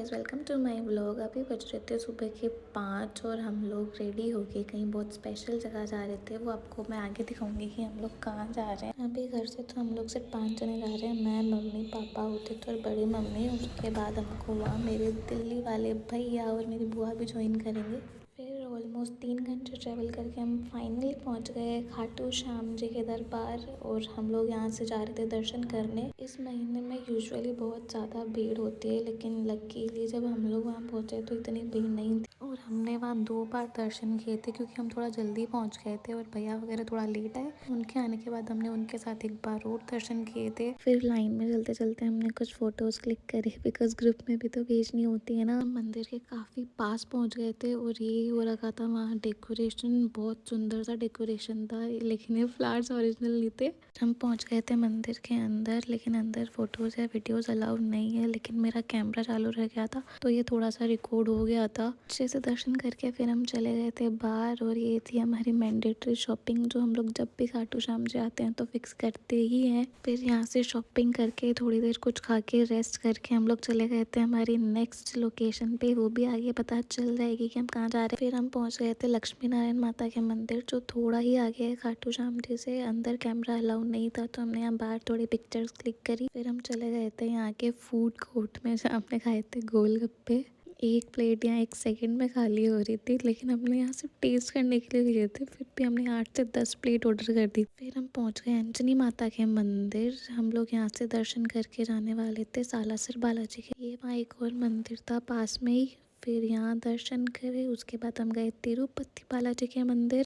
Guys, welcome to my vlog. अभी बज रहे थे सुबह के 5 और हम लोग रेडी होके कहीं बहुत स्पेशल जगह जा रहे थे। वो आपको मैं आगे दिखाऊंगी कि हम लोग कहाँ जा रहे हैं। अभी घर से तो हम लोग सिर्फ 5 जने जा रहे हैं। मैं, मम्मी, पापा होते थे और बड़ी मम्मी। उसके बाद हमको वहाँ मेरे दिल्ली वाले भैया और मेरी बुआ भी ज्वाइन करेंगे। फिर ऑलमोस्ट 3 घंटे ट्रैवल करके हम फाइनली पहुंच गए खाटू श्याम जी के दरबार। और हम लोग यहाँ से जा रहे थे दर्शन करने। इस महीने में यूजुअली बहुत ज़्यादा भीड़ होती है, लेकिन लकीली जब हम लोग वहाँ पहुँचे तो इतनी भीड़ नहीं थी। और हमने वहाँ 2 बार दर्शन किए थे क्योंकि हम थोड़ा जल्दी पहुँच गए थे और भैया वगैरह थोड़ा लेट आए। उनके आने के बाद हमने उनके साथ एक बार और दर्शन किए थे। फिर लाइन में चलते चलते हमने कुछ फ़ोटोज़ क्लिक करे, बिकॉज ग्रुप में भी तो भेजनी होती है ना। हम मंदिर के काफ़ी पास पहुँच गए थे और ये हो रखा था वहाँ डेकोरेशन। बहुत सुंदर सा डेकोरेशन था, लेकिन ये फ्लावर्स ओरिजिनल नहीं थे। हम पहुँच गए थे मंदिर के अंदर, लेकिन अंदर फ़ोटोज़ या वीडियोज़ अलाउड नहीं है। लेकिन मेरा कैमरा चालू रह गया था तो ये थोड़ा सा रिकॉर्ड हो गया था। अच्छे से दर्शन करके फिर हम चले गए थे बाहर। और ये थी हमारी मैंडेटरी शॉपिंग, जो हम लोग जब भी खाटू श्याम जी आते हैं तो फिक्स करते ही हैं। फिर यहाँ से शॉपिंग करके थोड़ी देर कुछ खा के रेस्ट करके हम लोग चले गए थे हमारी नेक्स्ट लोकेशन पे। वो भी आगे पता चल जाएगी कि हम कहाँ जा रहे हैं। फिर हम पहुँच गए थे लक्ष्मी नारायण माता के मंदिर, जो थोड़ा ही आगे है खाटू श्याम जी से। अंदर कैमरा अलाउ नहीं था तो हमने यहाँ बाहर थोड़ी पिक्चर्स क्लिक करी। फिर हम चले गए थे यहाँ के फूड कोर्ट में, जहाँ हमने खाए थे गोलगप्पे। एक प्लेट यहाँ 1 सेकंड में खाली हो रही थी, लेकिन हमने यहाँ सिर्फ टेस्ट करने के लिए लिए थे। फिर भी हमने 8 से 10 प्लेट ऑर्डर कर दी। फिर हम पहुँच गए अंजनी माता के मंदिर। हम लोग यहाँ से दर्शन करके जाने वाले थे सालासर बालाजी के। ये वहाँ एक और मंदिर था पास में ही। फिर यहाँ दर्शन करे, उसके बाद हम गए तिरुपति बालाजी के मंदिर।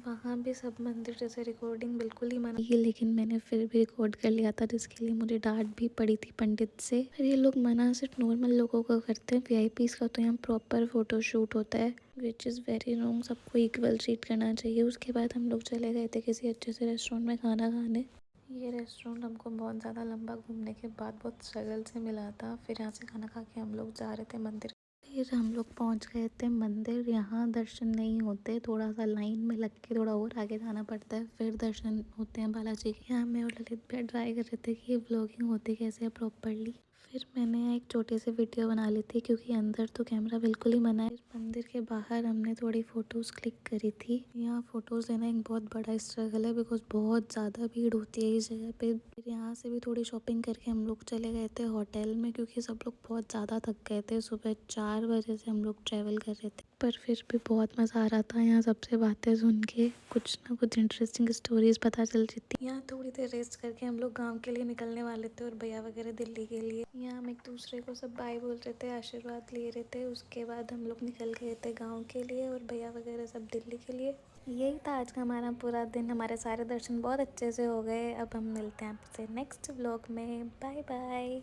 वहाँ भी सब मंदिर जैसे रिकॉर्डिंग बिल्कुल ही मना की, लेकिन मैंने फिर भी रिकॉर्ड कर लिया था, जिसके लिए मुझे डांट भी पड़ी थी पंडित से। फिर ये लोग मना सिर्फ नॉर्मल लोगों को करते हैं, वीआईपीज़ का तो यहाँ प्रॉपर फोटो शूट होता है, विच इज़ वेरी रॉन्ग। सबको इक्वल ट्रीट करना चाहिए। उसके बाद हम लोग चले गए थे किसी अच्छे से रेस्टोरेंट में खाना खाने। ये रेस्टोरेंट हमको बहुत ज़्यादा लंबा घूमने के बाद बहुत स्ट्रगल से मिला था। फिर यहाँ से खाना खा के हम लोग जा रहे थे मंदिर। फिर हम लोग पहुंच गए थे मंदिर। यहाँ दर्शन नहीं होते, थोड़ा सा लाइन में लग के थोड़ा और आगे जाना पड़ता है, फिर दर्शन होते हैं बालाजी के। यहाँ मैं और ललित भैया ट्राई कर रहे थे कि ये व्लॉगिंग होती कैसे है प्रॉपरली। फिर मैंने यहाँ एक छोटी सी वीडियो बना ली थी, क्योंकि अंदर तो कैमरा बिल्कुल ही मना है। मंदिर के बाहर हमने थोड़ी फ़ोटोज़ क्लिक करी थी। यहाँ फ़ोटोज़ लेना एक बहुत बड़ा स्ट्रगल है, बिकॉज बहुत ज़्यादा भीड़ होती है इस जगह पे। फिर यहाँ से भी थोड़ी शॉपिंग करके हम लोग चले गए थे होटल में, क्योंकि सब लोग बहुत ज़्यादा थक गए थे। सुबह 4 बजे से हम लोग ट्रैवल कर रहे थे, पर फिर भी बहुत मज़ा आ रहा था यहाँ सबसे बातें सुन के। कुछ ना कुछ इंटरेस्टिंग स्टोरीज पता चल रही थी। यहाँ थोड़ी देर रेस्ट करके हम लोग गांव के लिए निकलने वाले थे और भैया वगैरह दिल्ली के लिए। यहाँ हम एक दूसरे को सब बाय बोल रहे थे, आशीर्वाद ले रहे थे। उसके बाद हम लोग निकल गए थे गाँव के लिए और भैया वगैरह सब दिल्ली के लिए। यही था आज का हमारा पूरा दिन। हमारे सारे दर्शन बहुत अच्छे से हो गए। अब हम मिलते हैं आपसे नेक्स्ट व्लॉग में। Bye bye.